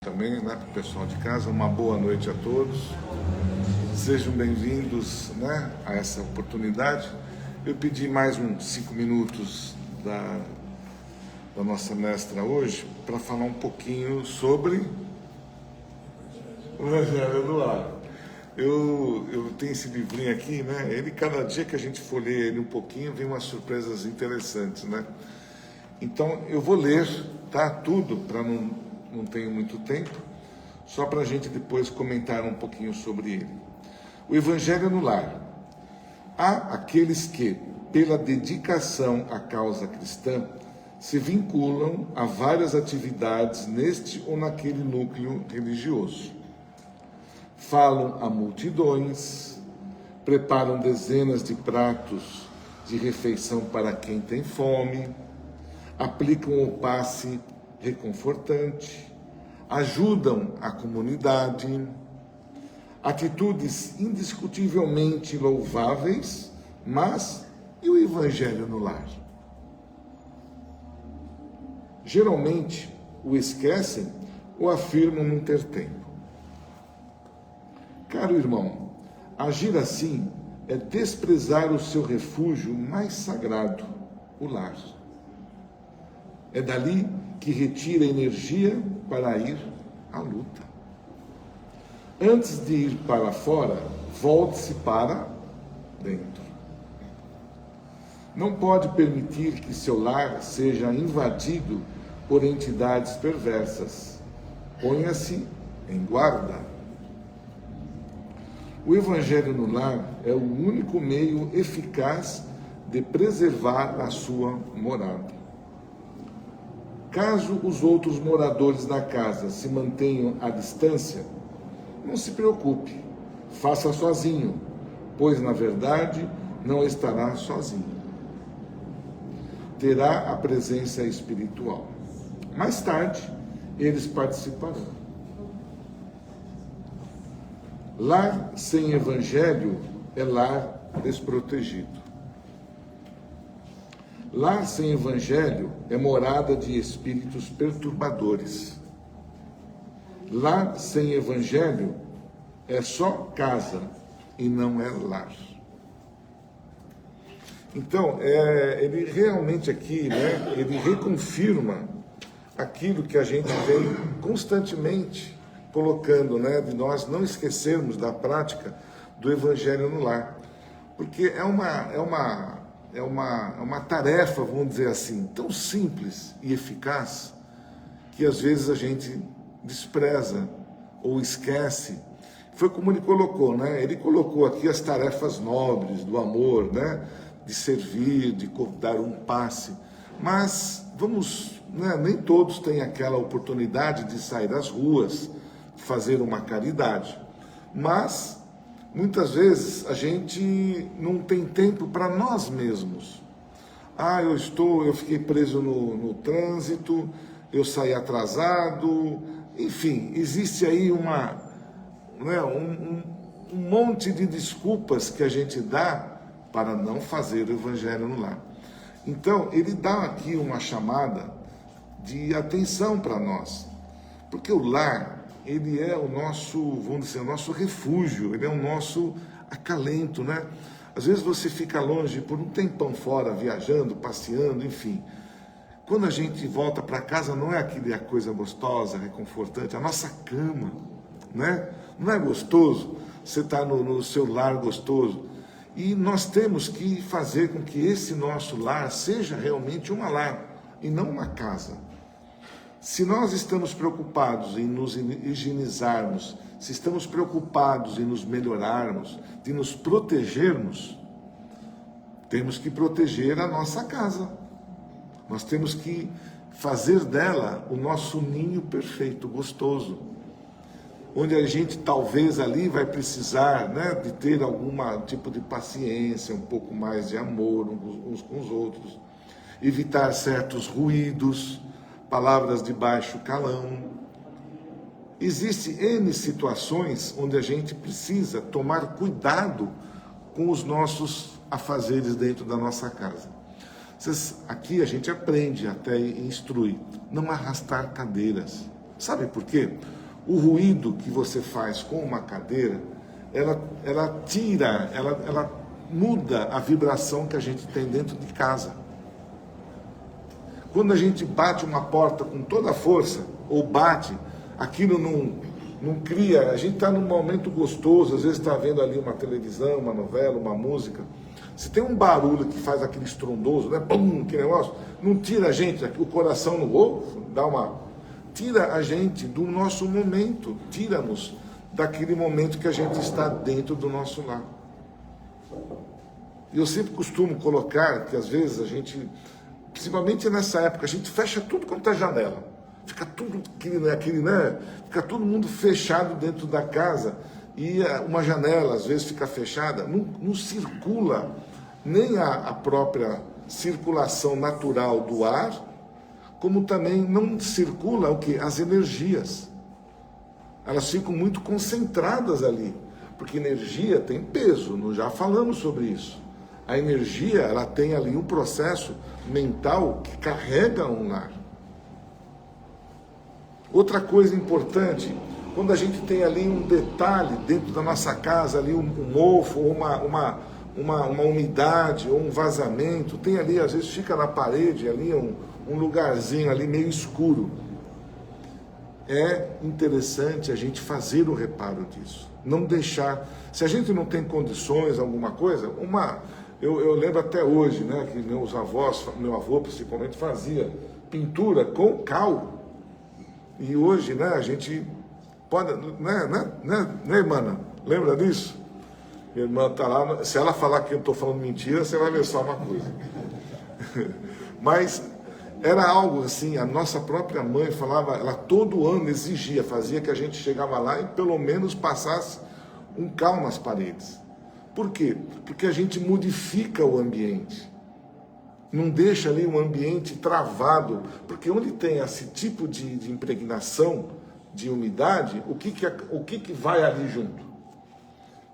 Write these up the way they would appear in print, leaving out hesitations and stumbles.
Também, né, para o pessoal de casa, uma boa noite a todos. Sejam bem-vindos, né, a essa oportunidade. Eu pedi mais uns 5 minutos da nossa mestra hoje para falar um pouquinho sobre o Evangelho no Lar. Eu tenho esse livrinho aqui, né? Ele, cada dia que a gente folheia ele um pouquinho, vem umas surpresas interessantes, né? Então, eu vou ler, tá? Tudo, para não tenho muito tempo, só para a gente depois comentar um pouquinho sobre ele. O Evangelho no Lar. Há aqueles que, pela dedicação à causa cristã, se vinculam a várias atividades neste ou naquele núcleo religioso. Falam a multidões, preparam dezenas de pratos de refeição para quem tem fome, aplicam o passe reconfortante, ajudam a comunidade, atitudes indiscutivelmente louváveis, mas e o Evangelho no lar? Geralmente o esquecem ou afirmam não ter tempo. Caro irmão, agir assim é desprezar o seu refúgio mais sagrado, o lar. É dali que retira energia para ir à luta. Antes de ir para fora, volte-se para dentro. Não pode permitir que seu lar seja invadido por entidades perversas. Ponha-se em guarda. O Evangelho no lar é o único meio eficaz de preservar a sua morada. Caso os outros moradores da casa se mantenham à distância, não se preocupe, faça sozinho, pois na verdade não estará sozinho. Terá a presença espiritual. Mais tarde, eles participarão. Lar sem evangelho é lar desprotegido. Lar sem evangelho é morada de espíritos perturbadores. Lar sem evangelho é só casa e não é lar. Então, ele realmente aqui, né, ele reconfirma aquilo que a gente vem constantemente colocando, né, de nós não esquecermos da prática do evangelho no lar. Porque é uma tarefa, vamos dizer assim, tão simples e eficaz, que às vezes a gente despreza ou esquece. Foi como ele colocou, né? Ele colocou aqui as tarefas nobres do amor, né? De servir, de dar um passe. Mas vamos, né? Nem todos têm aquela oportunidade de sair às ruas, fazer uma caridade. Mas muitas vezes a gente não tem tempo para nós mesmos. Eu fiquei preso no trânsito, eu saí atrasado, enfim, existe aí um monte de desculpas que a gente dá para não fazer o evangelho no lar. Então, ele dá aqui uma chamada de atenção para nós, porque o lar, ele é o nosso, vamos dizer, o nosso refúgio, ele é o nosso acalento, né? Às vezes você fica longe por um tempão fora, viajando, passeando, enfim. Quando a gente volta para casa, não é a coisa gostosa, reconfortante, a nossa cama, né? Não é gostoso? Você está no seu lar gostoso. E nós temos que fazer com que esse nosso lar seja realmente uma lar e não uma casa. Se nós estamos preocupados em nos higienizarmos, se estamos preocupados em nos melhorarmos, de nos protegermos, temos que proteger a nossa casa. Nós temos que fazer dela o nosso ninho perfeito, gostoso, onde a gente talvez ali vai precisar, né, de ter algum tipo de paciência, um pouco mais de amor uns com os outros, evitar certos ruídos, palavras de baixo calão. Existem N situações onde a gente precisa tomar cuidado com os nossos afazeres dentro da nossa casa. Aqui a gente aprende, até instrui, não arrastar cadeiras, Sabe por quê? O ruído que você faz com uma cadeira, ela tira, ela muda a vibração que a gente tem dentro de casa. Quando a gente bate uma porta com toda a força, ou bate, aquilo não cria, a gente está num momento gostoso, às vezes está vendo ali uma televisão, uma novela, uma música. Se tem um barulho que faz aquele estrondoso, né? Pum, que negócio, não tira a gente, o coração no ovo, tira a gente do nosso momento, tira-nos daquele momento que a gente está dentro do nosso lar. E eu sempre costumo colocar que às vezes a gente, principalmente nessa época, a gente fecha tudo quanto é janela. Fica tudo fica todo mundo fechado dentro da casa e uma janela às vezes fica fechada, não circula nem a própria circulação natural do ar, como também não circula o que? As energias. Elas ficam muito concentradas ali, porque energia tem peso, nós já falamos sobre isso. A energia, ela tem ali um processo mental que carrega um lar. Outra coisa importante, quando a gente tem ali um detalhe dentro da nossa casa, ali um mofo, ou uma umidade, ou um vazamento, tem ali, às vezes fica na parede, ali um lugarzinho ali meio escuro. É interessante a gente fazer o reparo disso, não deixar, se a gente não tem condições, alguma coisa, eu lembro até hoje, né, que meus avós, meu avô principalmente, fazia pintura com cal. E hoje, né, a gente pode, né, irmã? Lembra disso? Minha irmã está lá, se ela falar que eu estou falando mentira, você vai ver só uma coisa. Mas era algo assim, a nossa própria mãe falava, ela todo ano exigia, fazia que a gente chegava lá e pelo menos passasse um cal nas paredes. Por quê? Porque a gente modifica o ambiente. Não deixa ali um ambiente travado, porque onde tem esse tipo de impregnação, de umidade, o que vai ali junto?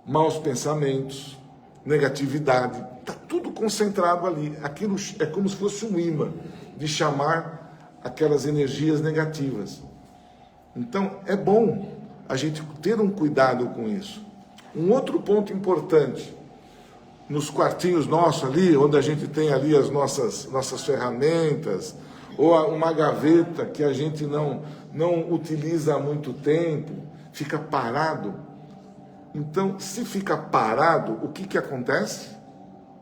Maus pensamentos, negatividade, está tudo concentrado ali. Aquilo é como se fosse um imã de chamar aquelas energias negativas. Então, é bom a gente ter um cuidado com isso. Um outro ponto importante, nos quartinhos nossos ali, onde a gente tem ali as nossas ferramentas, ou uma gaveta que a gente não utiliza há muito tempo, fica parado. Então, se fica parado, o que acontece?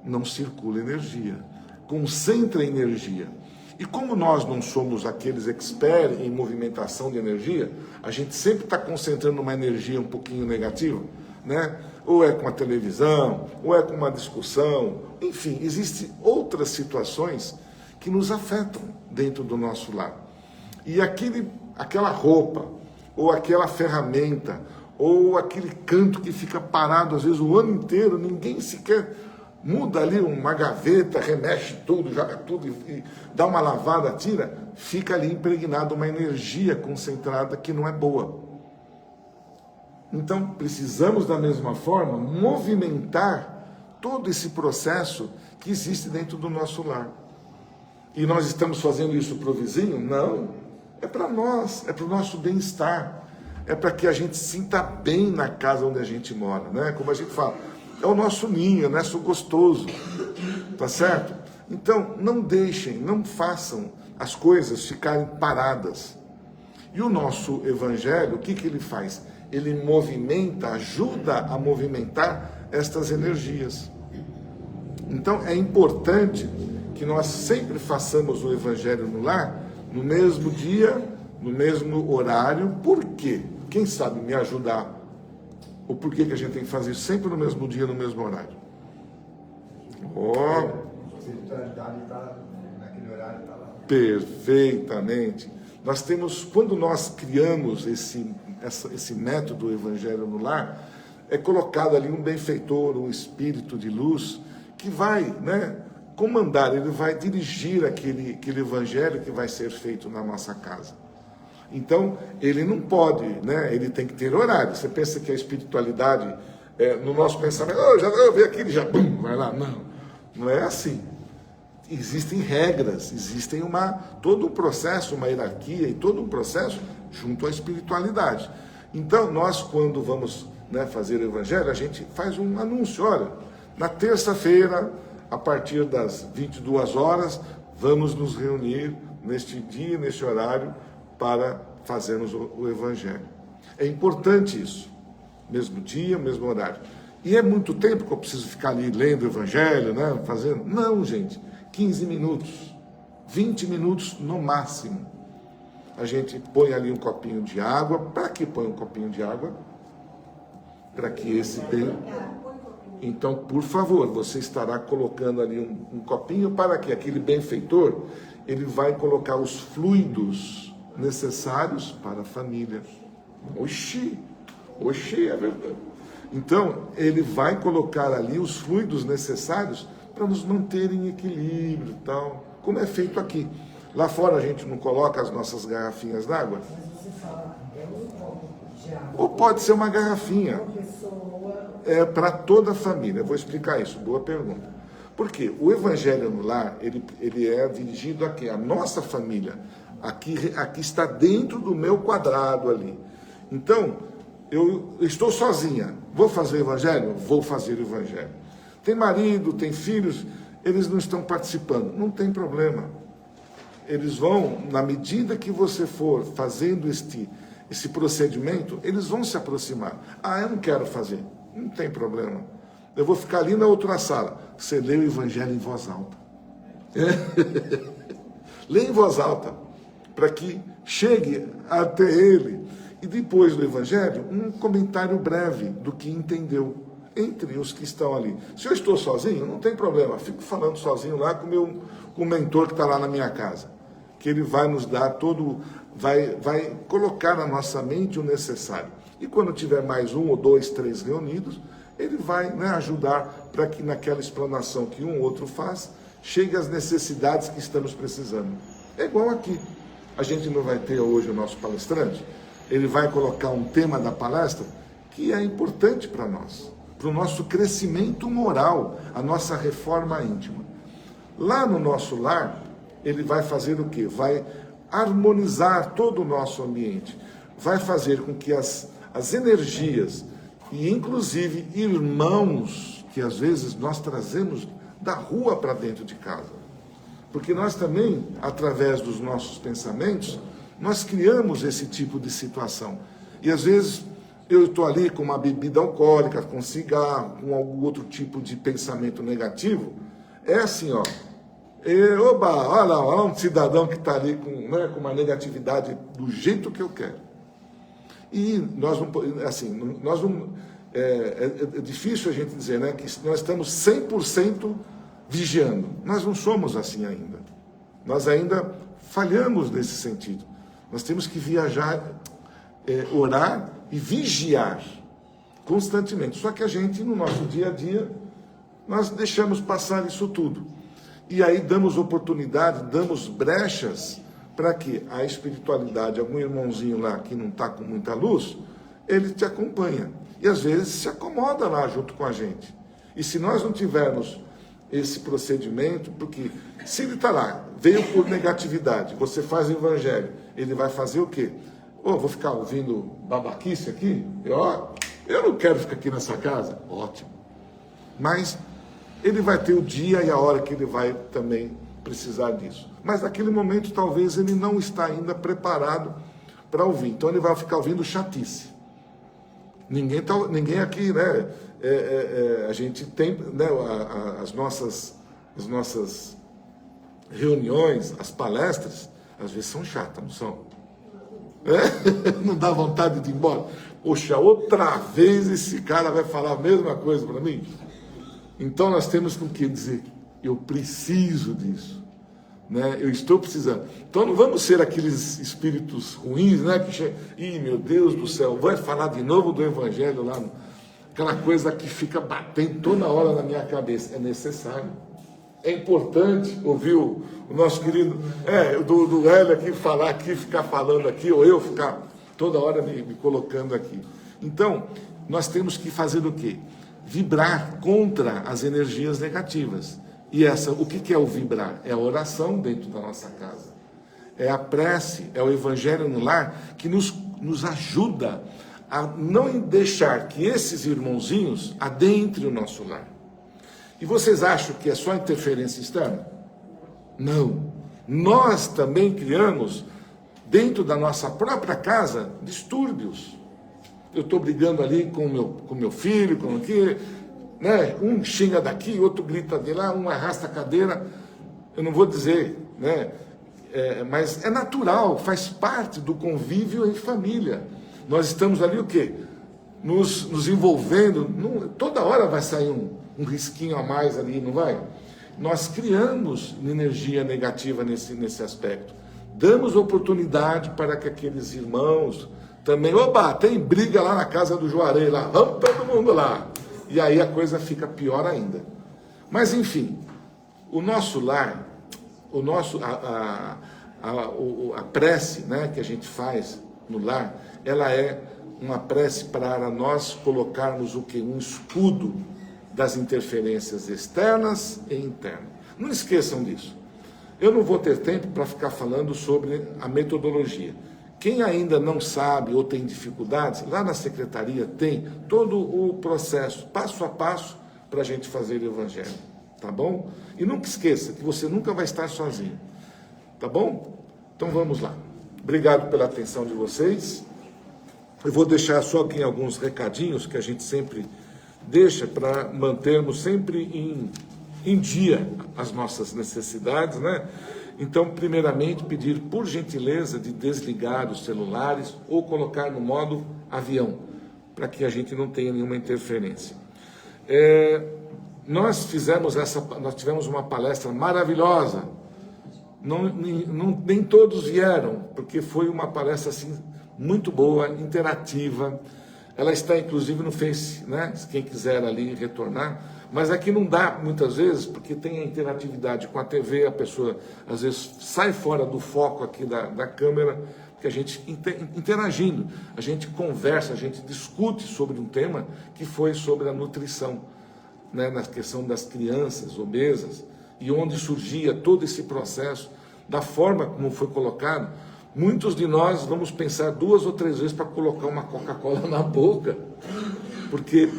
Não circula energia, concentra energia. E como nós não somos aqueles experts em movimentação de energia, a gente sempre está concentrando uma energia um pouquinho negativa, né? Ou é com a televisão, ou é com uma discussão, enfim, existem outras situações que nos afetam dentro do nosso lar. E aquela roupa, ou aquela ferramenta, ou aquele canto que fica parado às vezes o ano inteiro, ninguém sequer muda ali uma gaveta, remexe tudo, joga tudo e dá uma lavada, tira, fica ali impregnada uma energia concentrada que não é boa. Então, precisamos, da mesma forma, movimentar todo esse processo que existe dentro do nosso lar. E nós estamos fazendo isso para o vizinho? Não. É para nós, é para o nosso bem-estar. É para que a gente sinta bem na casa onde a gente mora, né? Como a gente fala, é o nosso ninho, é o nosso gostoso. Tá certo? Então, não deixem, não façam as coisas ficarem paradas. E o nosso evangelho, o que ele faz? Ele movimenta, ajuda a movimentar estas energias. Então é importante que nós sempre façamos o evangelho no lar, no mesmo dia, no mesmo horário. Por quê? Quem sabe me ajudar? O porquê que a gente tem que fazer isso sempre no mesmo dia, no mesmo horário? A espiritualidade está naquele horário, está lá. Perfeitamente. Nós temos, quando nós criamos esse método Evangelho no Lar, é colocado ali um benfeitor, um espírito de luz, que vai, né, comandar, ele vai dirigir aquele Evangelho que vai ser feito na nossa casa. Então, ele não pode, né, ele tem que ter horário. Você pensa que a espiritualidade, no nosso pensamento, já vi aquele, já, bum, vai lá. Não é assim. Existem regras, existem todo um processo, uma hierarquia e todo um processo junto à espiritualidade. Então, nós, quando vamos, né, fazer o evangelho, a gente faz um anúncio: olha, na terça-feira, a partir das 22 horas, vamos nos reunir neste dia, neste horário, para fazermos o evangelho. É importante isso, mesmo dia, mesmo horário. E é muito tempo que eu preciso ficar ali lendo o evangelho, né, fazendo? Não, gente, 15 minutos, 20 minutos no máximo. A gente põe ali um copinho de água. Para que põe um copinho de água? Para que esse dê... Então, por favor, você estará colocando ali um copinho para que aquele benfeitor, ele vai colocar os fluidos necessários para a família. Oxi, é verdade. Então, ele vai colocar ali os fluidos necessários para nos manter em equilíbrio e tal, como é feito aqui. Lá fora a gente não coloca as nossas garrafinhas d'água? Mas você fala, é um copo de água. Ou pode ser uma garrafinha. Uma pessoa... É para toda a família. Eu vou explicar isso, boa pergunta. Porque o Evangelho no Lar, ele é dirigido a quê? A nossa família. Aqui está dentro do meu quadrado ali. Então, eu estou sozinha. Vou fazer o Evangelho? Vou fazer o Evangelho. Tem marido, tem filhos, eles não estão participando. Não tem problema. Eles vão, na medida que você for fazendo esse procedimento, eles vão se aproximar. Ah, eu não quero fazer. Não tem problema. Eu vou ficar ali na outra sala. Você lê o Evangelho em voz alta. Lê em voz alta, para que chegue até ele. E depois do Evangelho, um comentário breve do que entendeu entre os que estão ali. Se eu estou sozinho, não tem problema. Fico falando sozinho lá com o mentor que está lá na minha casa, que ele vai nos dar vai colocar na nossa mente o necessário. E quando tiver mais um ou dois, três reunidos, ele vai, né, ajudar para que naquela explanação que um ou outro faz, chegue às necessidades que estamos precisando. É igual aqui. A gente não vai ter hoje o nosso palestrante, ele vai colocar um tema da palestra que é importante para nós, para o nosso crescimento moral, a nossa reforma íntima. Lá no nosso lar, ele vai fazer o quê? Vai harmonizar todo o nosso ambiente, vai fazer com que as energias, e inclusive irmãos, que às vezes nós trazemos da rua para dentro de casa, porque nós também, através dos nossos pensamentos, nós criamos esse tipo de situação. E às vezes eu estou ali com uma bebida alcoólica, com cigarro, com algum outro tipo de pensamento negativo. É assim, ó. Oba, olha um cidadão que está ali com uma negatividade do jeito que eu quero. E nós não, assim, nós não, é difícil a gente dizer, né, que nós estamos 100% vigiando. Nós não somos assim ainda. Nós ainda falhamos nesse sentido. Nós temos que viajar, orar e vigiar constantemente. Só que a gente, no nosso dia a dia, nós deixamos passar isso tudo. E aí damos oportunidade, damos brechas para que a espiritualidade, algum irmãozinho lá que não está com muita luz, ele te acompanha. E às vezes se acomoda lá junto com a gente. E se nós não tivermos esse procedimento, porque se ele está lá, veio por negatividade, você faz o evangelho, ele vai fazer o quê? Vou ficar ouvindo babaquice aqui? Eu não quero ficar aqui nessa casa. Ótimo. Mas ele vai ter o dia e a hora que ele vai também precisar disso. Mas naquele momento talvez ele não está ainda preparado para ouvir. Então ele vai ficar ouvindo chatice. Ninguém aqui, né? A gente tem, né, as nossas reuniões, as palestras, às vezes são chatas, não são? Não dá vontade de ir embora? Poxa, outra vez esse cara vai falar a mesma coisa para mim? Então nós temos com que dizer, eu preciso disso, né? Eu estou precisando. Então não vamos ser aqueles espíritos ruins, né? Que chegam, meu Deus do céu, vai falar de novo do evangelho lá, aquela coisa que fica batendo toda hora na minha cabeça. É necessário. É importante ouvir o nosso querido, do Hélio aqui falar aqui, ficar falando aqui, ou eu ficar toda hora me colocando aqui. Então, nós temos que fazer o quê? Vibrar contra as energias negativas. E o que é o vibrar? É a oração dentro da nossa casa. é a prece, é o Evangelho no lar que nos ajuda a não deixar que esses irmãozinhos adentrem o nosso lar. E vocês acham que é só interferência externa? Não. Nós também criamos, dentro da nossa própria casa, distúrbios. Eu estou brigando ali com meu filho, com aqui, né? Um xinga daqui, outro grita de lá, um arrasta a cadeira. Eu não vou dizer, né? Mas é natural, faz parte do convívio em família. Nós estamos ali o quê? Nos envolvendo, toda hora vai sair um risquinho a mais ali, não vai? Nós criamos energia negativa nesse aspecto. Damos oportunidade para que aqueles irmãos também, opa, tem briga lá na casa do Juarez, lá, vamos todo mundo lá. E aí a coisa fica pior ainda. Mas enfim, o nosso lar, a prece, né, que a gente faz no lar, ela é uma prece para nós colocarmos o quê? Um escudo das interferências externas e internas. Não esqueçam disso. Eu não vou ter tempo para ficar falando sobre a metodologia. Quem ainda não sabe ou tem dificuldades, lá na secretaria tem todo o processo, passo a passo, para a gente fazer o evangelho. Tá bom? E nunca esqueça que você nunca vai estar sozinho. Tá bom? Então vamos lá. Obrigado pela atenção de vocês. Eu vou deixar só aqui alguns recadinhos que a gente sempre deixa para mantermos sempre em dia as nossas necessidades, né? Então, primeiramente, pedir por gentileza de desligar os celulares ou colocar no modo avião, para que a gente não tenha nenhuma interferência. Nós tivemos uma palestra maravilhosa. Nem todos vieram, porque foi uma palestra assim, muito boa, interativa. Ela está inclusive no Face, né? Quem quiser ali retornar. Mas aqui não dá muitas vezes, porque tem a interatividade com a TV, a pessoa às vezes sai fora do foco aqui da câmera, porque a gente interagindo, a gente conversa, a gente discute sobre um tema que foi sobre a nutrição, né? Na questão das crianças obesas, e onde surgia todo esse processo, da forma como foi colocado. Muitos de nós vamos pensar 2 ou 3 vezes para colocar uma Coca-Cola na boca, porque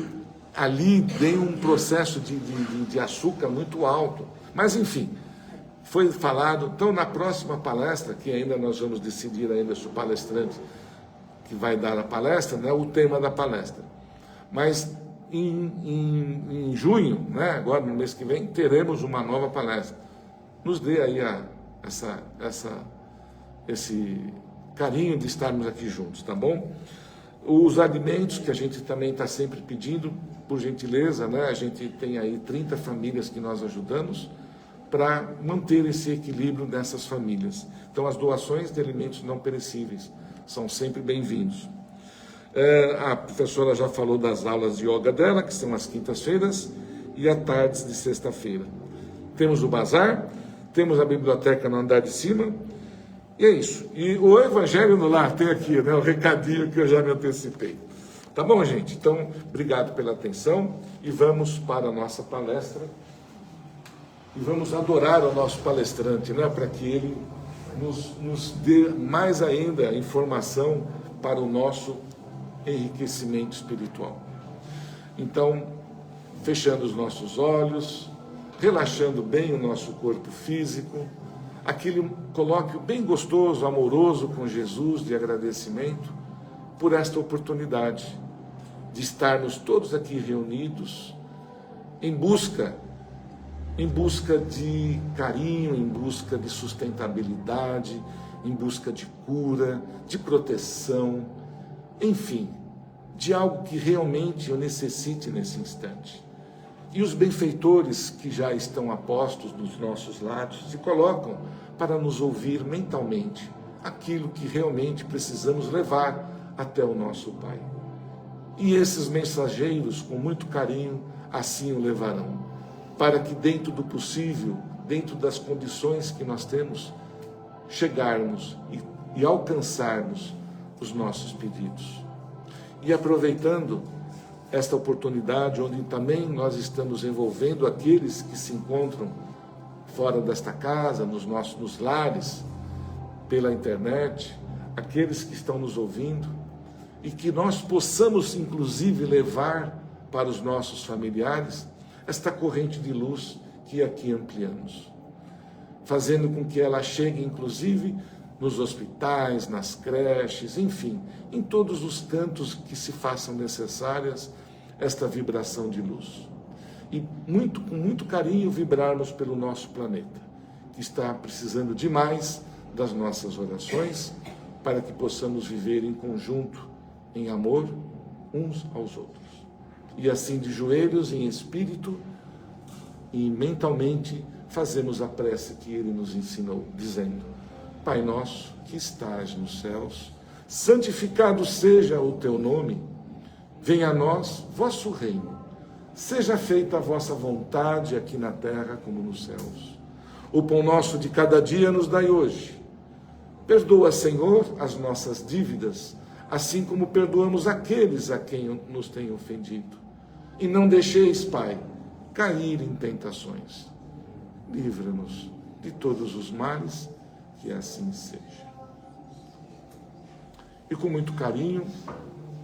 ali tem um processo de açúcar muito alto. Mas enfim, foi falado. Então na próxima palestra, que ainda nós vamos decidir ainda se o palestrante que vai dar a palestra, né, o tema da palestra. Mas em junho, né, agora no mês que vem, teremos uma nova palestra. Nos dê aí esse carinho de estarmos aqui juntos, tá bom? Os alimentos que a gente também está sempre pedindo, por gentileza, né? A gente tem aí 30 famílias que nós ajudamos para manter esse equilíbrio dessas famílias. Então, as doações de alimentos não perecíveis são sempre bem-vindos. A professora já falou das aulas de yoga dela, que são às quintas-feiras e às tardes de sexta-feira. Temos o bazar, temos a biblioteca no andar de cima, e é isso. E o Evangelho no Lar tem aqui, né, o recadinho que eu já me antecipei. Tá bom, gente? Então, obrigado pela atenção e vamos para a nossa palestra. E vamos adorar o nosso palestrante, né, para que ele nos dê mais ainda informação para o nosso enriquecimento espiritual. Então, fechando os nossos olhos, relaxando bem o nosso corpo físico, aquele colóquio bem gostoso, amoroso com Jesus, de agradecimento por esta oportunidade de estarmos todos aqui reunidos em busca de carinho, em busca de sustentabilidade, em busca de cura, de proteção, enfim, de algo que realmente eu necessite nesse instante. E os benfeitores que já estão apostos nos nossos lares se colocam para nos ouvir mentalmente aquilo que realmente precisamos levar até o nosso Pai. E esses mensageiros, com muito carinho, assim o levarão, para que dentro do possível, dentro das condições que nós temos, chegarmos e alcançarmos os nossos pedidos. E aproveitando esta oportunidade, onde também nós estamos envolvendo aqueles que se encontram fora desta casa, nos lares, pela internet, aqueles que estão nos ouvindo, e que nós possamos, inclusive, levar para os nossos familiares esta corrente de luz que aqui ampliamos, fazendo com que ela chegue, inclusive, nos hospitais, nas creches, enfim, em todos os cantos que se façam necessárias esta vibração de luz. E com muito carinho vibrarmos pelo nosso planeta, que está precisando demais das nossas orações, para que possamos viver em conjunto, em amor, uns aos outros. E assim, de joelhos, em espírito e mentalmente, fazemos a prece que ele nos ensinou, dizendo: Pai nosso, que estás nos céus, santificado seja o teu nome, venha a nós vosso reino, seja feita a vossa vontade aqui na terra como nos céus. O pão nosso de cada dia nos dai hoje. Perdoa, Senhor, as nossas dívidas, assim como perdoamos aqueles a quem nos têm ofendido. E não deixeis, Pai, cair em tentações. Livra-nos de todos os males, que assim seja. E com muito carinho,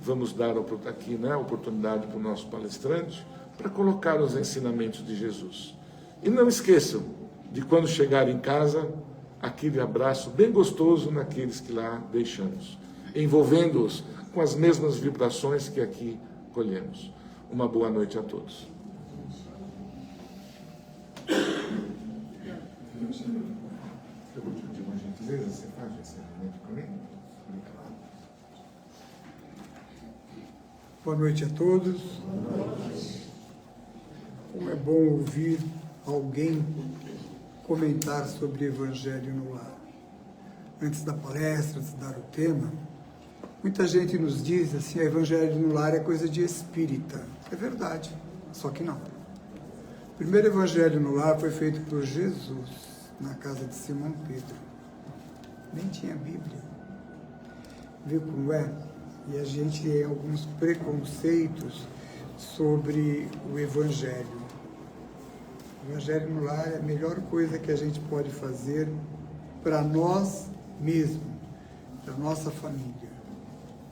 vamos dar aqui a oportunidade para o nosso palestrante para colocar os ensinamentos de Jesus. E não esqueçam de, quando chegar em casa, aquele abraço bem gostoso naqueles que lá deixamos, envolvendo-os com as mesmas vibrações que aqui colhemos. Uma boa noite a todos. Eu vou te pedir uma gentileza, você faz esse ensinamento para mim? Boa noite a todos. Como é bom ouvir alguém comentar sobre Evangelho no lar. Antes da palestra, antes de dar o tema, muita gente nos diz assim: Evangelho no lar é coisa de espírita. É verdade, só que não. O primeiro Evangelho no lar foi feito por Jesus, na casa de Simão Pedro. Nem tinha Bíblia. Viu como é? E a gente tem alguns preconceitos sobre o Evangelho. O Evangelho no lar é a melhor coisa que a gente pode fazer para nós mesmos, para a nossa família.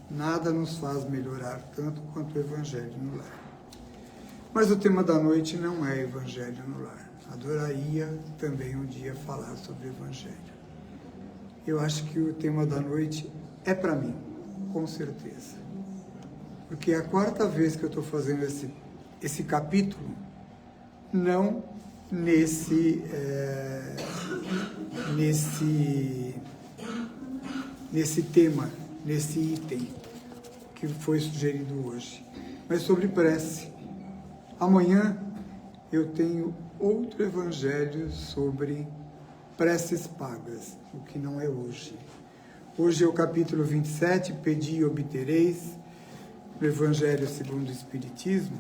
Nada nos faz melhorar tanto quanto o Evangelho no lar. Mas o tema da noite não é Evangelho no lar. Adoraria também um dia falar sobre o Evangelho. Eu acho que o tema da noite é para mim, com certeza. Porque é a quarta vez que eu estou fazendo esse capítulo, não nesse tema, nesse item que foi sugerido hoje, mas sobre prece. Amanhã eu tenho outro evangelho sobre preces pagas, o que não é hoje. Hoje é o capítulo 27, Pedi e obtereis, no Evangelho segundo o Espiritismo,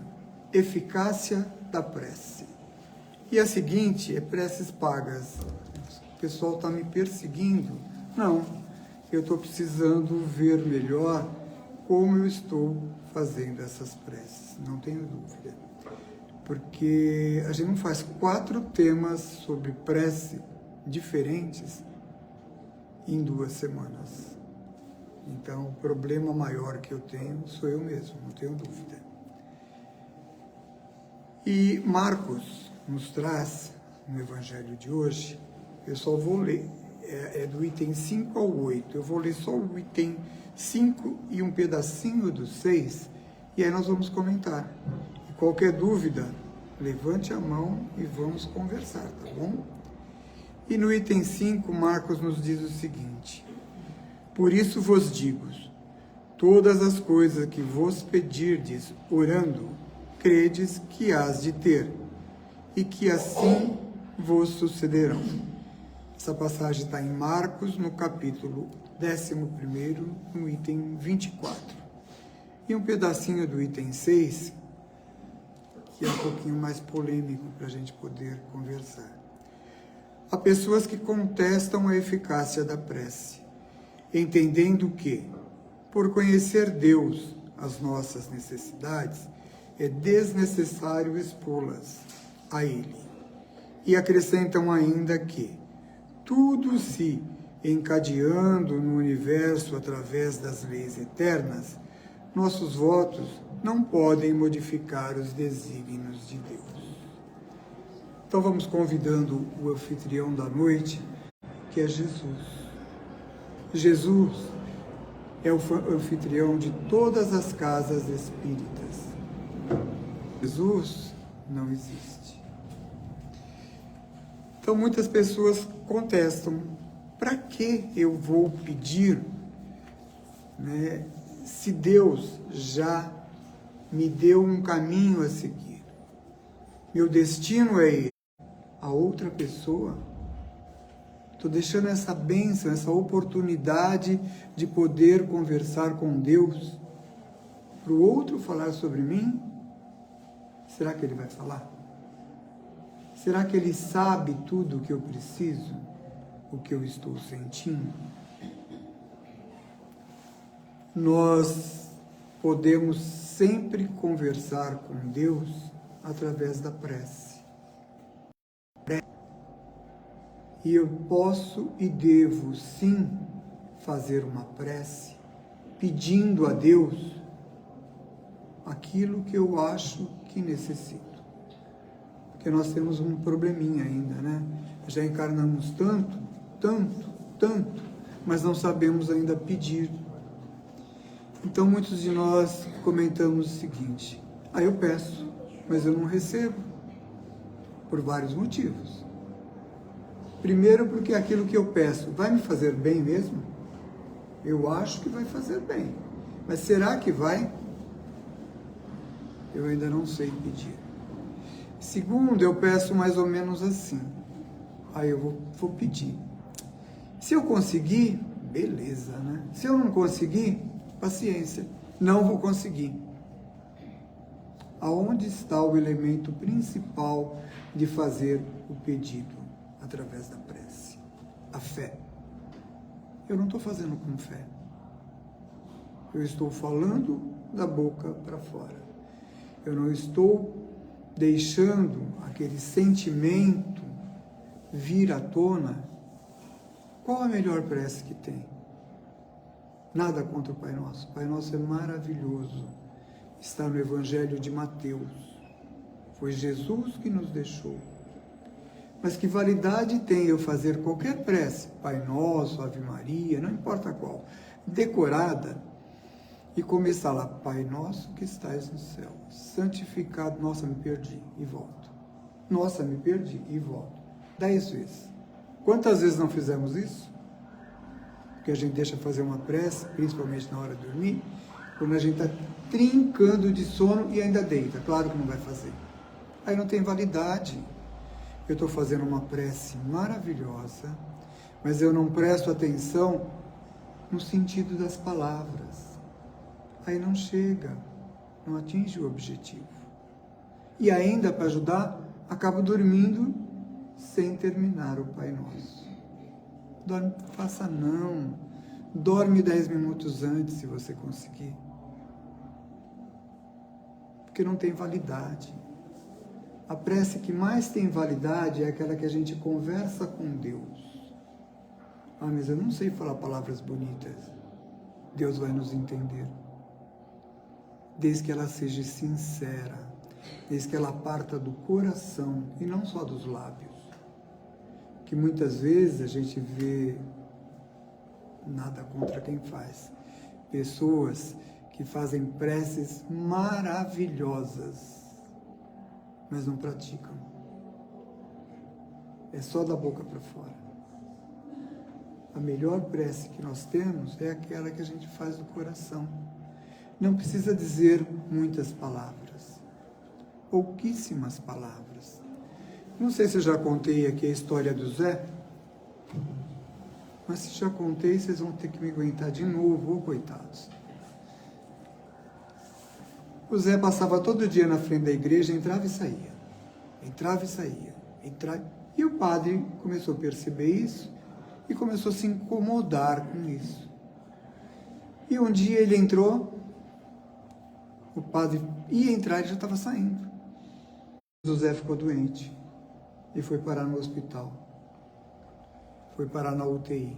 eficácia da prece. E a seguinte é preces pagas. O pessoal está me perseguindo? Não, eu estou precisando ver melhor como eu estou fazendo essas preces, não tenho dúvida. Porque a gente não faz 4 temas sobre prece diferentes em 2 semanas. Então, o problema maior que eu tenho sou eu mesmo, não tenho dúvida. E Marcos nos traz, no Evangelho de hoje, eu só vou ler, é do item 5 ao 8, eu vou ler só o item 5 e um pedacinho do 6, e aí nós vamos comentar. E qualquer dúvida, levante a mão e vamos conversar, tá bom? E no item 5, Marcos nos diz o seguinte: por isso vos digo, todas as coisas que vos pedirdes orando, credes que hás de ter, e que assim vos sucederão. Essa passagem está em Marcos, no capítulo 11, no item 24. E um pedacinho do item 6, que é um pouquinho mais polêmico para a gente poder conversar. Há pessoas que contestam a eficácia da prece, entendendo que, por conhecer Deus, as nossas necessidades, é desnecessário expô-las a Ele. E acrescentam ainda que tudo se encadeando no universo através das leis eternas, nossos votos não podem modificar os desígnios de Deus. Então vamos convidando o anfitrião da noite, que é Jesus. Jesus é o anfitrião de todas as casas espíritas. Jesus não existe. Então muitas pessoas contestam: para que eu vou pedir, né, se Deus já me deu um caminho a seguir? Meu destino é ele. A outra pessoa, estou deixando essa bênção, essa oportunidade de poder conversar com Deus para o outro falar sobre mim? Será que ele vai falar? Será que ele sabe tudo o que eu preciso, o que eu estou sentindo? Nós podemos sempre conversar com Deus através da prece. E eu posso e devo, sim, fazer uma prece, pedindo a Deus aquilo que eu acho que necessito. Porque nós temos um probleminha ainda, né? Já encarnamos tanto, mas não sabemos ainda pedir. Então, muitos de nós comentamos o seguinte: eu peço, mas eu não recebo, por vários motivos. Primeiro, porque aquilo que eu peço vai me fazer bem mesmo? Eu acho que vai fazer bem, mas será que vai? Eu ainda não sei pedir. Segundo, eu peço mais ou menos assim. Aí eu vou pedir. Se eu conseguir, beleza, né? Se eu não conseguir, paciência, não vou conseguir. Aonde está o elemento principal de fazer o pedido? Através da prece. A fé. Eu não estou fazendo com fé. Eu estou falando da boca para fora. Eu não estou deixando aquele sentimento vir à tona. Qual a melhor prece que tem? Nada contra o Pai Nosso. O Pai Nosso é maravilhoso. Está no Evangelho de Mateus. Foi Jesus que nos deixou. Mas que validade tem eu fazer qualquer prece, Pai Nosso, Ave Maria, não importa qual, decorada, e começar lá: Pai Nosso que estais no céu, santificado, nossa, me perdi, e volto. Nossa, me perdi, e volto. 10 vezes. Quantas vezes não fizemos isso? Porque a gente deixa fazer uma prece, principalmente na hora de dormir, quando a gente está trincando de sono e ainda deita. Claro que não vai fazer. Aí não tem validade. Eu estou fazendo uma prece maravilhosa, mas eu não presto atenção no sentido das palavras. Aí não chega, não atinge o objetivo. E ainda, para ajudar, acabo dormindo sem terminar o Pai Nosso. Dorme, faça não. Dorme 10 minutos antes, se você conseguir. Porque não tem validade. A prece que mais tem validade é aquela que a gente conversa com Deus. Mas eu não sei falar palavras bonitas. Deus vai nos entender. Desde que ela seja sincera, desde que ela parta do coração e não só dos lábios. Que muitas vezes a gente vê, nada contra quem faz, pessoas que fazem preces maravilhosas, mas não praticam. É só da boca para fora. A melhor prece que nós temos é aquela que a gente faz do coração. Não precisa dizer muitas palavras, pouquíssimas palavras. Não sei se eu já contei aqui a história do Zé, mas se já contei, vocês vão ter que me aguentar de novo, coitados. O Zé passava todo dia na frente da igreja, entrava e saía. Entrava e saía. E o padre começou a perceber isso e começou a se incomodar com isso. E um dia ele entrou, o padre ia entrar e já estava saindo. O Zé ficou doente e foi parar no hospital. Foi parar na UTI.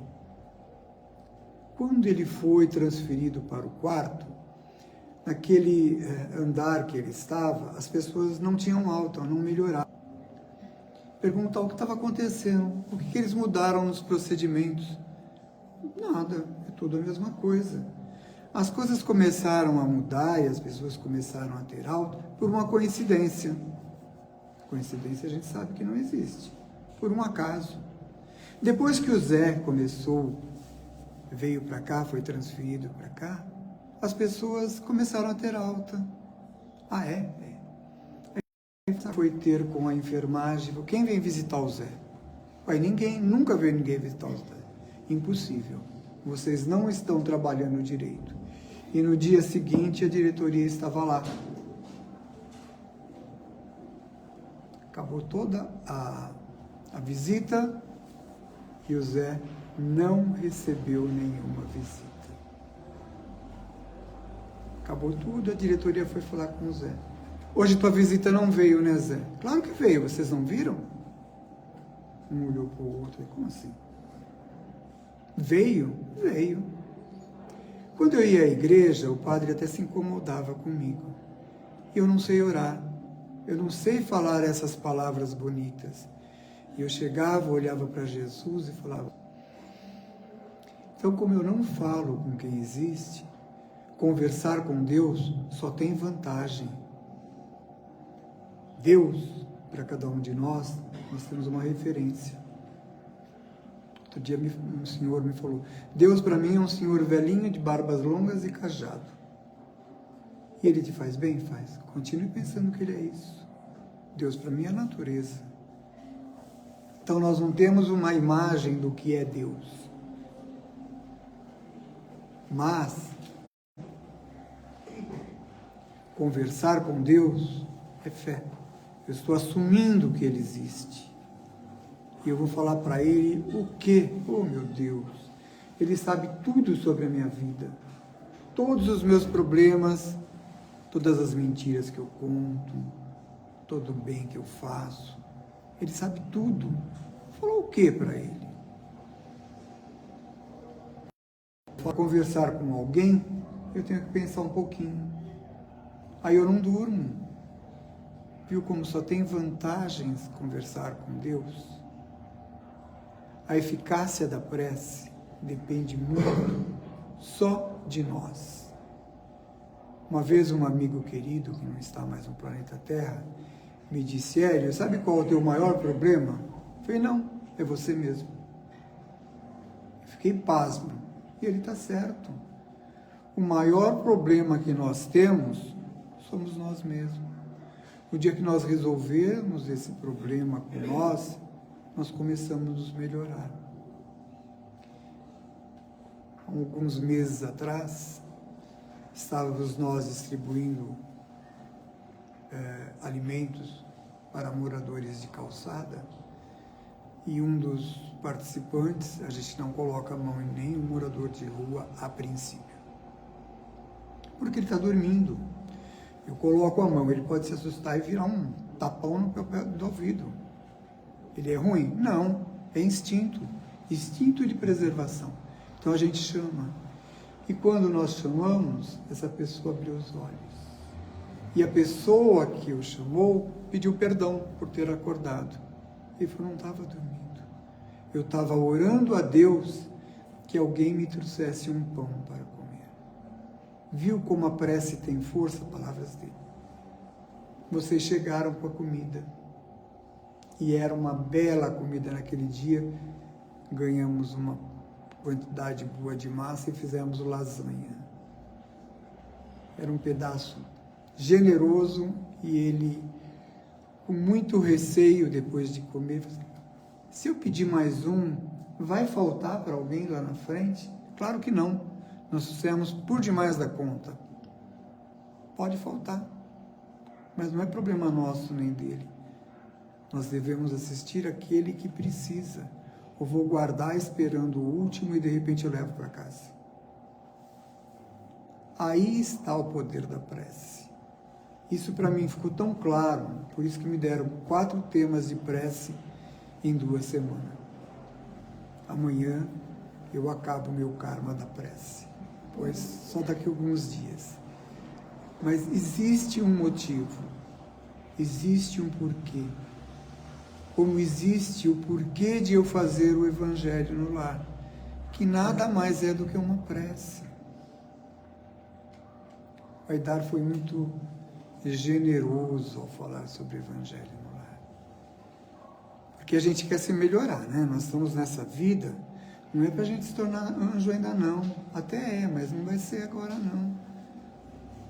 Quando ele foi transferido para o quarto, naquele andar que ele estava, as pessoas não tinham alta, não melhoravam. Perguntar o que estava acontecendo, o que eles mudaram nos procedimentos. Nada, é tudo a mesma coisa. As coisas começaram a mudar e as pessoas começaram a ter alta por uma coincidência. Coincidência a gente sabe que não existe, por um acaso. Depois que o Zé veio para cá, foi transferido para cá, as pessoas começaram a ter alta. Ah, é? Aí foi ter com a enfermagem, quem vem visitar o Zé? Aí ninguém, nunca veio ninguém visitar o Zé. Impossível. Vocês não estão trabalhando direito. E no dia seguinte a diretoria estava lá. Acabou toda a visita e o Zé não recebeu nenhuma visita. Acabou tudo, a diretoria foi falar com o Zé. Hoje tua visita não veio, né, Zé? Claro que veio, vocês não viram? Um olhou para o outro, como assim? Veio? Veio. Quando eu ia à igreja, o padre até se incomodava comigo. Eu não sei orar, eu não sei falar essas palavras bonitas. E eu chegava, olhava para Jesus e falava, então como eu não falo com quem existe, conversar com Deus só tem vantagem. Deus, para cada um de nós temos uma referência. Outro dia um senhor me falou, Deus para mim é um senhor velhinho de barbas longas e cajado. E ele te faz bem? Faz. Continue pensando que ele é isso. Deus para mim é a natureza. Então nós não temos uma imagem do que é Deus. Mas conversar com Deus é fé. Eu estou assumindo que Ele existe. E eu vou falar para Ele o quê? Oh, meu Deus! Ele sabe tudo sobre a minha vida. Todos os meus problemas, todas as mentiras que eu conto, todo o bem que eu faço. Ele sabe tudo. Vou falar o quê para Ele? Para conversar com alguém, eu tenho que pensar um pouquinho. Aí eu não durmo. Viu como só tem vantagens conversar com Deus? A eficácia da prece depende muito só de nós. Uma vez um amigo querido, que não está mais no planeta Terra, me disse, Hélio, sabe qual é o teu maior problema? Eu falei, não, é você mesmo. Eu fiquei pasmo. E ele está certo. O maior problema que nós temos somos nós mesmos. No dia que nós resolvermos esse problema com nós começamos a nos melhorar. Há alguns meses atrás, estávamos nós distribuindo alimentos para moradores de calçada e um dos participantes, a gente não coloca a mão em nenhum morador de rua a princípio, porque ele está dormindo. Eu coloco a mão, ele pode se assustar e virar um tapão no papel do ouvido. Ele é ruim? Não, é instinto de preservação. Então a gente chama. E quando nós chamamos, essa pessoa abriu os olhos. E a pessoa que o chamou pediu perdão por ter acordado. Ele falou, não estava dormindo. Eu estava orando a Deus que alguém me trouxesse um pão para comer. Viu como a prece tem força? Palavras dele. Vocês chegaram com a comida. E era uma bela comida naquele dia. Ganhamos uma quantidade boa de massa e fizemos lasanha. Era um pedaço generoso e ele, com muito receio depois de comer, falou assim, se eu pedir mais um, vai faltar para alguém lá na frente? Claro que não. Nós fizemos por demais da conta. Pode faltar. Mas não é problema nosso nem dele. Nós devemos assistir aquele que precisa. Ou vou guardar esperando o último e de repente eu levo para casa. Aí está o poder da prece. Isso para mim ficou tão claro, por isso que me deram 4 temas de prece em 2 semanas. Amanhã eu acabo o meu karma da prece, pois só daqui a alguns dias. Mas existe um motivo, existe um porquê. Como existe o porquê de eu fazer o Evangelho no lar, que nada mais é do que uma prece. O Aidar foi muito generoso ao falar sobre o Evangelho no lar. Porque a gente quer se melhorar, né? Nós estamos nessa vida, não é para a gente se tornar anjo ainda não. Até é, mas não vai ser agora não.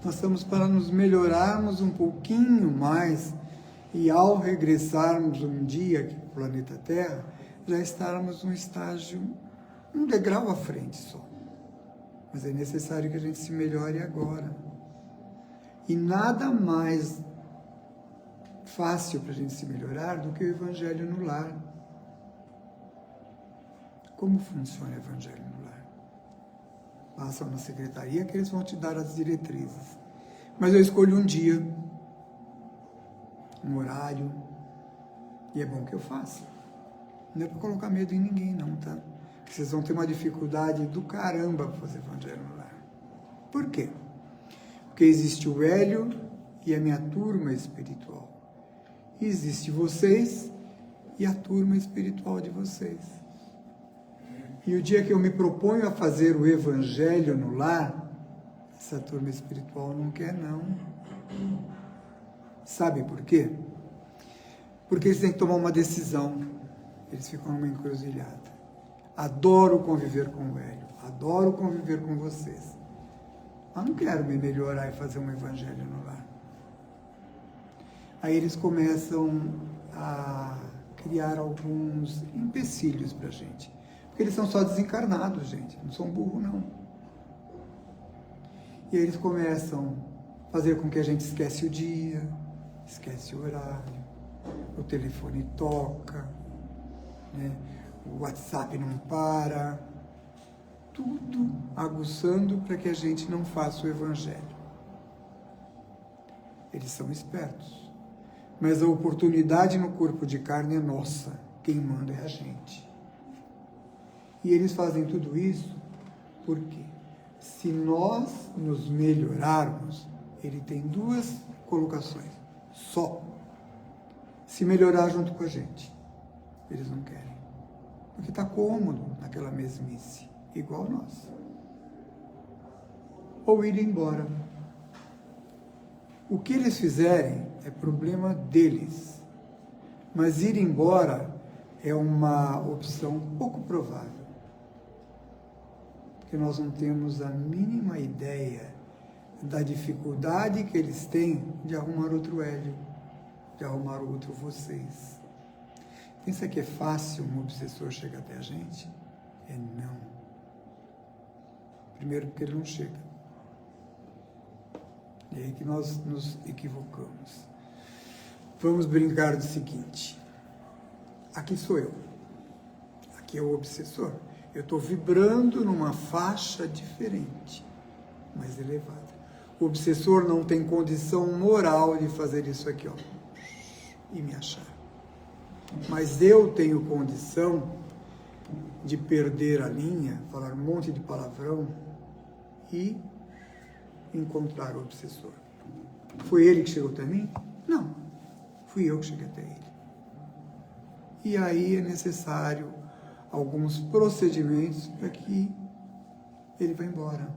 Nós estamos para nos melhorarmos um pouquinho mais e ao regressarmos um dia aqui para o planeta Terra, já estarmos num estágio, um degrau à frente só. Mas é necessário que a gente se melhore agora. E nada mais fácil para a gente se melhorar do que o Evangelho no lar. Como funciona o Evangelho no lar? Passa na secretaria que eles vão te dar as diretrizes. Mas eu escolho um dia, um horário, e é bom que eu faça. Não é para colocar medo em ninguém, não, tá? Porque vocês vão ter uma dificuldade do caramba para fazer Evangelho no lar. Por quê? Porque existe o Hélio e a minha turma espiritual. E existe vocês e a turma espiritual de vocês. E o dia que eu me proponho a fazer o Evangelho no lar, essa turma espiritual não quer, não. Sabe por quê? Porque eles têm que tomar uma decisão. Eles ficam numa encruzilhada. Adoro conviver com o Hélio. Adoro conviver com vocês. Mas não quero me melhorar e fazer um Evangelho no lar. Aí eles começam a criar alguns empecilhos para a gente. Porque eles são só desencarnados, gente. Não são burros, não. E aí eles começam a fazer com que a gente esquece o dia, esquece o horário, o telefone toca, né? O WhatsApp não para. Tudo aguçando para que a gente não faça o Evangelho. Eles são espertos. Mas a oportunidade no corpo de carne é nossa. Quem manda é a gente. E eles fazem tudo isso porque se nós nos melhorarmos, ele tem duas colocações. Só. Se melhorar junto com a gente. Eles não querem. Porque está cômodo naquela mesmice. Igual nós. Ou ir embora. O que eles fizerem é problema deles. Mas ir embora é uma opção pouco provável. Porque nós não temos a mínima ideia da dificuldade que eles têm de arrumar outro Hélio, de arrumar outro vocês. Pensa que é fácil um obsessor chegar até a gente? É não. Primeiro porque ele não chega. É aí que nós nos equivocamos. Vamos brincar do seguinte. Aqui sou eu. Aqui é o obsessor. Eu estou vibrando numa faixa diferente, mais elevada. O obsessor não tem condição moral de fazer isso aqui, ó, e me achar. Mas eu tenho condição de perder a linha, falar um monte de palavrão e encontrar o obsessor. Foi ele que chegou até mim? Não. Fui eu que cheguei até ele. E aí é necessário alguns procedimentos para que ele vá embora.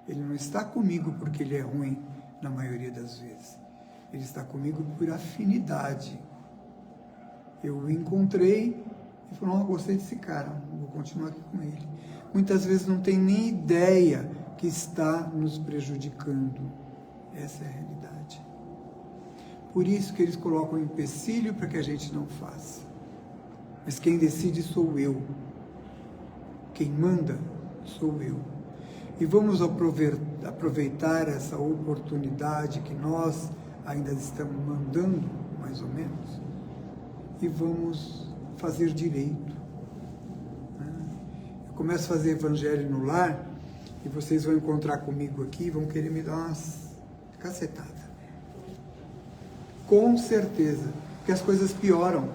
Ele não está comigo porque ele é ruim, na maioria das vezes. Ele está comigo por afinidade. Eu o encontrei e falei, gostei desse cara, vou continuar aqui com ele. Muitas vezes não tem nem ideia que está nos prejudicando. Essa é a realidade. Por isso que eles colocam um empecilho para que a gente não faça. Mas quem decide sou eu. Quem manda sou eu. E vamos aproveitar essa oportunidade que nós ainda estamos mandando, mais ou menos, e vamos fazer direito. Eu começo a fazer evangelho no lar e vocês vão encontrar comigo aqui e vão querer me dar umas cacetadas. Com certeza, porque as coisas pioram.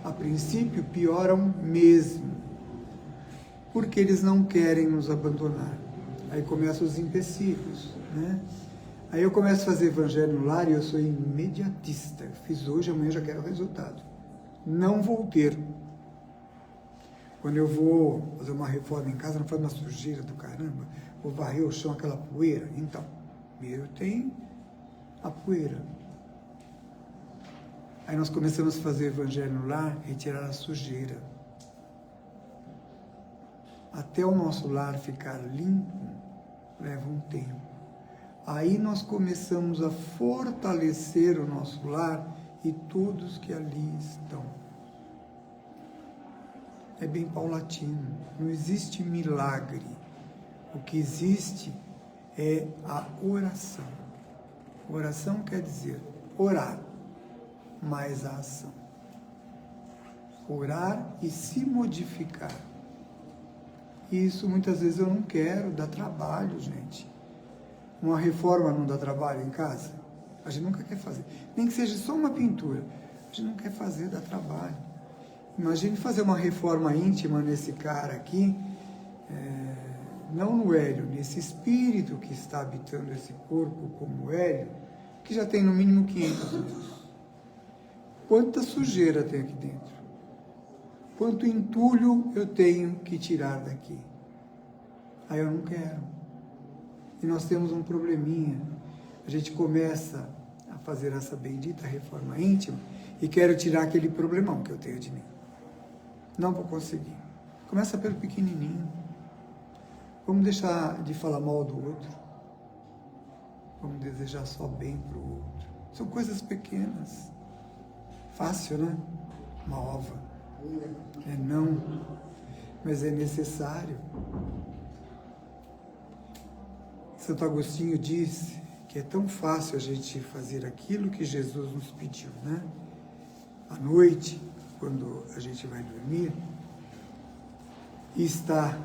a princípio, pioram mesmo, porque eles não querem nos abandonar. Aí começam os empecilhos, né? Aí eu começo a fazer evangelho no lar e eu sou imediatista. Fiz hoje, amanhã já quero o resultado. Não vou ter. Quando eu vou fazer uma reforma em casa, não faz uma sujeira do caramba, vou varrer o chão, aquela poeira. Então, primeiro tem a poeira. Aí nós começamos a fazer evangelho no lar, retirar a sujeira. Até o nosso lar ficar limpo, leva um tempo. Aí nós começamos a fortalecer o nosso lar e todos que ali estão. É bem paulatino, não existe milagre. O que existe é a oração. Oração quer dizer orar, mais a ação. Orar e se modificar. Isso muitas vezes eu não quero, dá trabalho, gente. Uma reforma não dá trabalho em casa? A gente nunca quer fazer. Nem que seja só uma pintura. A gente não quer fazer, dá trabalho. Imagine fazer uma reforma íntima nesse cara aqui, não no Hélio, nesse espírito que está habitando esse corpo como Hélio, que já tem no mínimo 500 anos. Quanta sujeira tem aqui dentro? Quanto entulho eu tenho que tirar daqui? Aí eu não quero. E nós temos um probleminha. A gente começa a fazer essa bendita reforma íntima e quero tirar aquele problemão que eu tenho de mim. Não vou conseguir. Começa pelo pequenininho. Vamos deixar de falar mal do outro. Vamos desejar só bem para o outro. São coisas pequenas. Fácil, né? Uma ova. É não, mas é necessário. Santo Agostinho diz que é tão fácil a gente fazer aquilo que Jesus nos pediu, né? À noite, quando a gente vai dormir, e está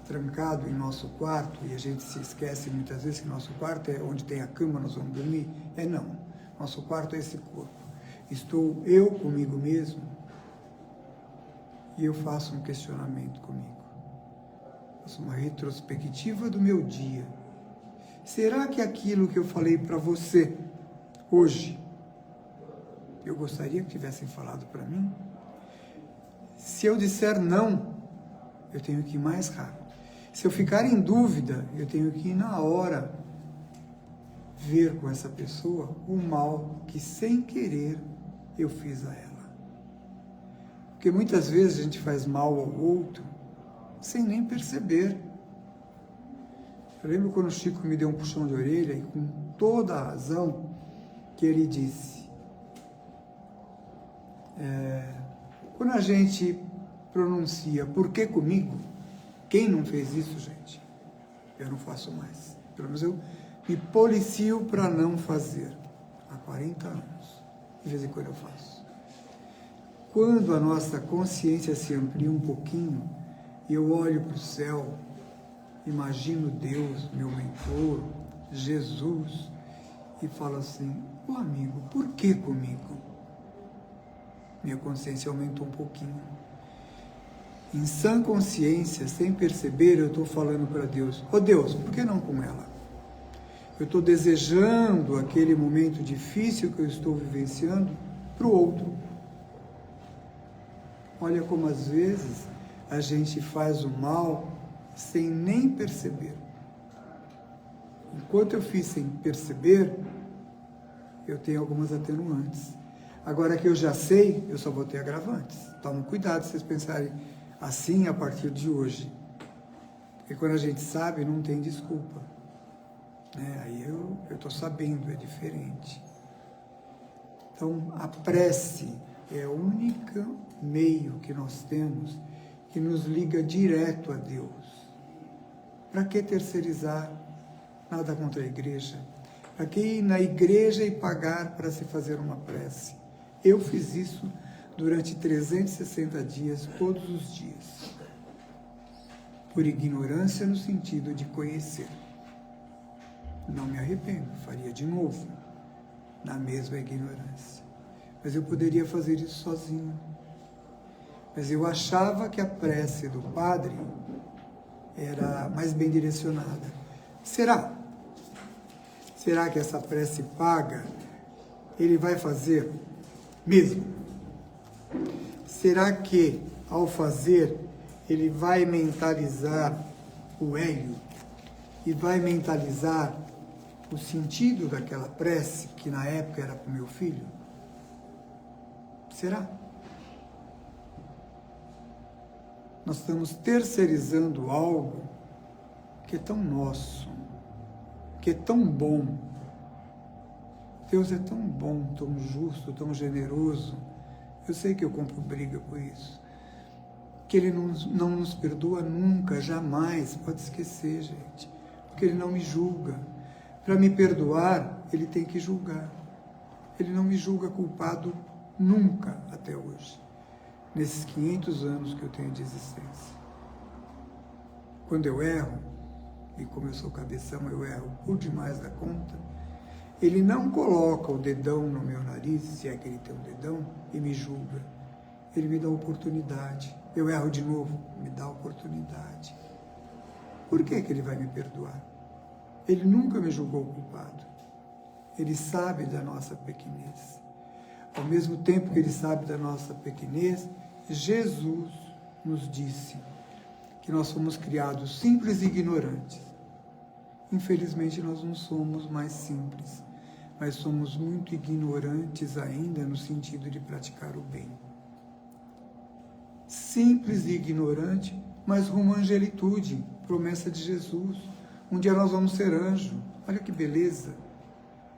trancado em nosso quarto, e a gente se esquece muitas vezes que nosso quarto é onde tem a cama, nós vamos dormir. Não. Nosso quarto é esse corpo. Estou eu comigo mesmo, e eu faço um questionamento comigo. Faço uma retrospectiva do meu dia. Será que aquilo que eu falei para você hoje, eu gostaria que tivessem falado para mim? Se eu disser não, eu tenho que ir mais rápido. Se eu ficar em dúvida, eu tenho que ir na hora ver com essa pessoa o mal que sem querer eu fiz a ela. Porque muitas vezes a gente faz mal ao outro sem nem perceber. Eu lembro quando o Chico me deu um puxão de orelha e com toda a razão que ele disse. Quando a gente pronuncia "por que comigo?", quem não fez isso, gente? Eu não faço mais. Pelo menos eu me policio para não fazer. Há 40 anos. De vez em quando eu faço. Quando a nossa consciência se amplia um pouquinho e eu olho para o céu, imagino Deus, meu mentor, Jesus, e falo assim: ô amigo, por que comigo? Minha consciência aumentou um pouquinho. Em sã consciência, sem perceber, eu estou falando para Deus: ô Deus, por que não com ela? Eu estou desejando aquele momento difícil que eu estou vivenciando para o outro. Olha como às vezes a gente faz o mal sem nem perceber. Enquanto eu fiz sem perceber, eu tenho algumas atenuantes. Agora que eu já sei, eu só vou ter agravantes. Tomem cuidado se vocês pensarem assim a partir de hoje. Porque quando a gente sabe, não tem desculpa. Aí eu estou sabendo, é diferente. Então, a prece é o único meio que nós temos que nos liga direto a Deus. Para que terceirizar? Nada contra a igreja. Para que ir na igreja e pagar para se fazer uma prece? Eu fiz isso durante 360 dias, todos os dias. Por ignorância no sentido de conhecer. Não me arrependo, faria de novo, na mesma ignorância. Mas eu poderia fazer isso sozinho. Mas eu achava que a prece do padre era mais bem direcionada. Será? Será que essa prece paga ele vai fazer mesmo? Será que, ao fazer, ele vai mentalizar o Hélio e vai mentalizar o sentido daquela prece, que na época era para o meu filho? Será? Nós estamos terceirizando algo que é tão nosso, que é tão bom. Deus é tão bom, tão justo, tão generoso. Eu sei que eu compro briga por isso. Que Ele não nos perdoa nunca, jamais. Pode esquecer, gente. Porque Ele não me julga. Para me perdoar, Ele tem que julgar. Ele não me julga culpado nunca até hoje. Nesses 500 anos que eu tenho de existência. Quando eu erro, e como eu sou cabeção, eu erro por demais da conta, Ele não coloca o dedão no meu nariz, se é que Ele tem um dedão, e me julga. Ele me dá oportunidade. Eu erro de novo, me dá oportunidade. Por que Ele vai me perdoar? Ele nunca me julgou culpado. Ele sabe da nossa pequenez. Ao mesmo tempo que Ele sabe da nossa pequenez, Jesus nos disse que nós fomos criados simples e ignorantes. Infelizmente, nós não somos mais simples, mas somos muito ignorantes ainda no sentido de praticar o bem. Simples e ignorante, mas rumo à angelitude, promessa de Jesus. Um dia nós vamos ser anjo. Olha que beleza.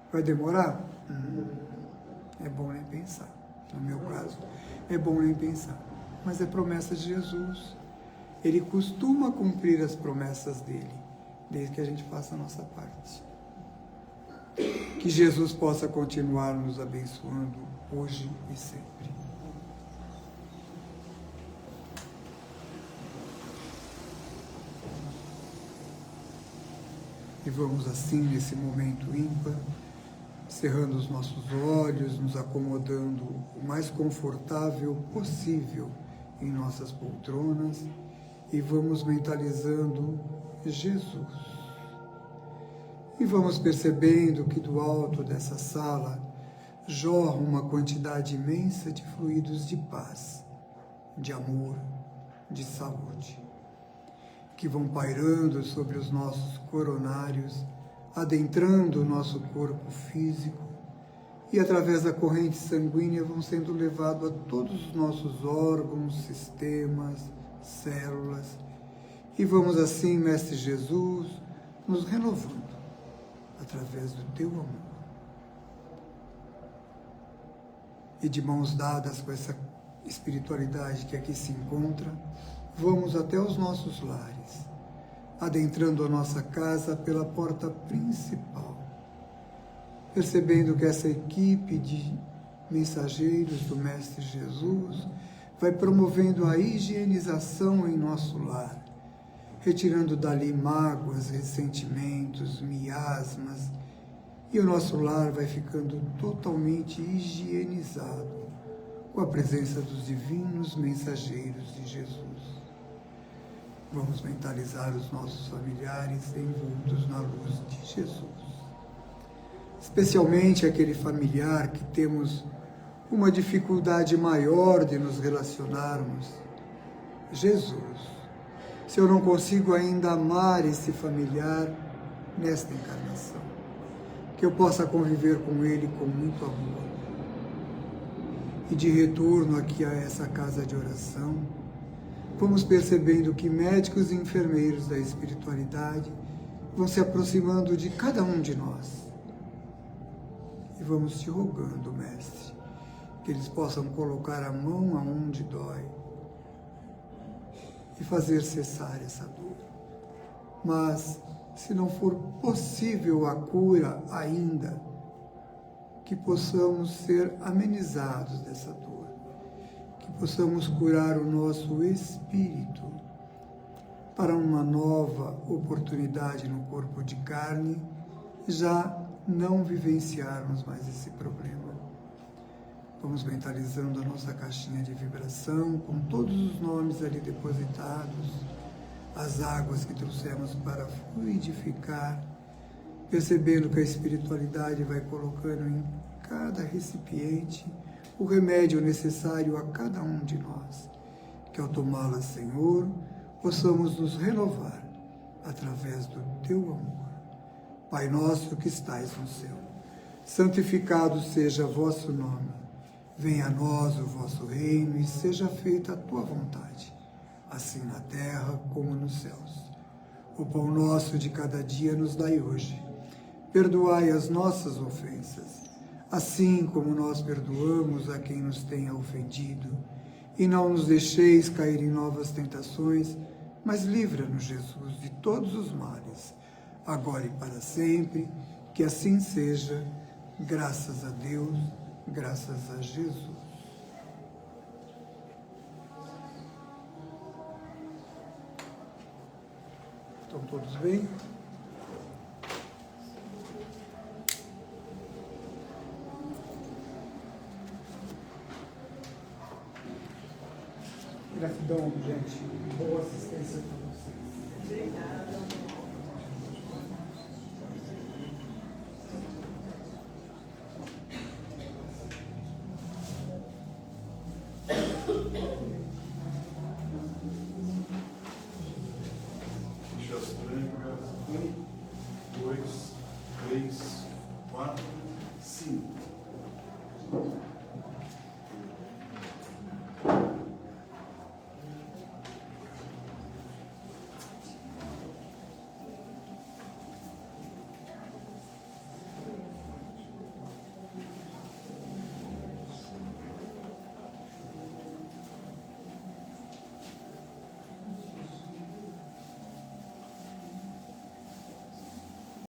Vai demorar? É bom nem pensar. No meu caso, é bom nem pensar. Mas é promessa de Jesus. Ele costuma cumprir as promessas dele, desde que a gente faça a nossa parte. Que Jesus possa continuar nos abençoando hoje e sempre. E vamos assim, nesse momento ímpar, cerrando os nossos olhos, nos acomodando o mais confortável possível em nossas poltronas e vamos mentalizando Jesus. E vamos percebendo que do alto dessa sala jorra uma quantidade imensa de fluidos de paz, de amor, de saúde, que vão pairando sobre os nossos coronários, adentrando o nosso corpo físico e através da corrente sanguínea vão sendo levados a todos os nossos órgãos, sistemas, células. E vamos assim, Mestre Jesus, nos renovando através do Teu amor. E de mãos dadas com essa espiritualidade que aqui se encontra, vamos até os nossos lares, adentrando a nossa casa pela porta principal, percebendo que essa equipe de mensageiros do Mestre Jesus vai promovendo a higienização em nosso lar, retirando dali mágoas, ressentimentos, miasmas, e o nosso lar vai ficando totalmente higienizado com a presença dos divinos mensageiros de Jesus. Vamos mentalizar os nossos familiares envoltos na luz de Jesus. Especialmente aquele familiar que temos uma dificuldade maior de nos relacionarmos. Jesus, se eu não consigo ainda amar esse familiar nesta encarnação, que eu possa conviver com ele com muito amor. E de retorno aqui a essa casa de oração, vamos percebendo que médicos e enfermeiros da espiritualidade vão se aproximando de cada um de nós. E vamos te rogando, Mestre, que eles possam colocar a mão aonde dói e fazer cessar essa dor. Mas, se não for possível a cura ainda, que possamos ser amenizados dessa dor, que possamos curar o nosso espírito para uma nova oportunidade no corpo de carne, já não vivenciarmos mais esse problema. Vamos mentalizando a nossa caixinha de vibração, com todos os nomes ali depositados, as águas que trouxemos para fluidificar, percebendo que a espiritualidade vai colocando em cada recipiente o remédio necessário a cada um de nós. Que ao tomá-la, Senhor, possamos nos renovar através do Teu amor. Pai nosso que estais no céu, santificado seja vosso nome. Venha a nós o vosso reino e seja feita a Tua vontade, assim na terra como nos céus. O pão nosso de cada dia nos dai hoje. Perdoai as nossas ofensas, assim como nós perdoamos a quem nos tenha ofendido. E não nos deixeis cair em novas tentações, mas livra-nos, Jesus, de todos os males, agora e para sempre, que assim seja, graças a Deus, graças a Jesus. Estão todos bem? Gratidão, gente. Boa assistência para vocês. Obrigada. Deixa as brancas. 1, 2, 3, 4, 5.